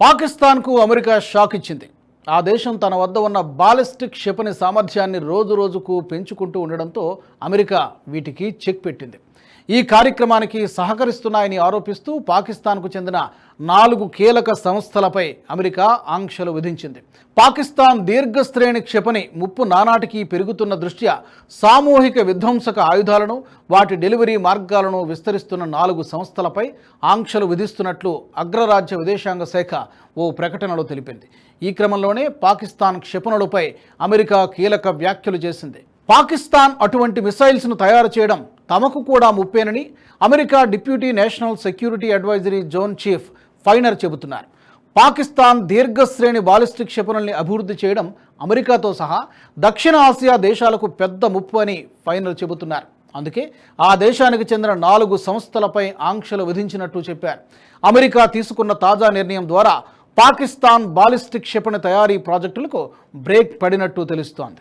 పాకిస్తాన్కు America shock ఇచ్చింది. ఆ దేశం తన వద్ద ఉన్న బాలిస్టిక్ క్షిపణి సామర్థ్యాన్ని రోజురోజుకు పెంచుకుంటూ ఉండడంతో అమెరికా వీటికి చెక్ పెట్టింది. ఈ కార్యక్రమానికి సహకరిస్తున్నాయని ఆరోపిస్తూ పాకిస్తాన్కు చెందిన 4 కీలక సంస్థలపై అమెరికా ఆంక్షలు విధించింది. పాకిస్తాన్ దీర్ఘశ్రేణి క్షిపణి ముప్పు నానాటికి పెరుగుతున్న దృష్ట్యా సామూహిక విధ్వంసక ఆయుధాలను, వాటి డెలివరీ మార్గాలను విస్తరిస్తున్న 4 సంస్థలపై ఆంక్షలు విధిస్తున్నట్లు అగ్రరాజ్య విదేశాంగ శాఖ ఓ ప్రకటనలో తెలిపింది. ఈ క్రమంలోనే పాకిస్తాన్ క్షిపణులపై అమెరికా కీలక వ్యాఖ్యలు చేసింది. పాకిస్తాన్ అటువంటి మిసైల్స్ను తయారు చేయడం తమకు కూడా ముప్పేనని America deputy national security advisory Jon chief Finer చెబుతున్నారు. పాకిస్తాన్ దీర్ఘశ్రేణి బాలిస్టిక్ క్షిపణుల్ని అభివృద్ధి చేయడం అమెరికాతో సహా దక్షిణ ఆసియా దేశాలకు పెద్ద ముప్పు అని ఫైనర్ చెబుతున్నారు. అందుకే ఆ దేశానికి చెందిన 4 సంస్థలపై ఆంక్షలు విధించినట్టు చెప్పారు. అమెరికా తీసుకున్న తాజా నిర్ణయం ద్వారా పాకిస్తాన్ బాలిస్టిక్ క్షిపణి తయారీ ప్రాజెక్టులకు బ్రేక్ పడినట్టు తెలుస్తోంది.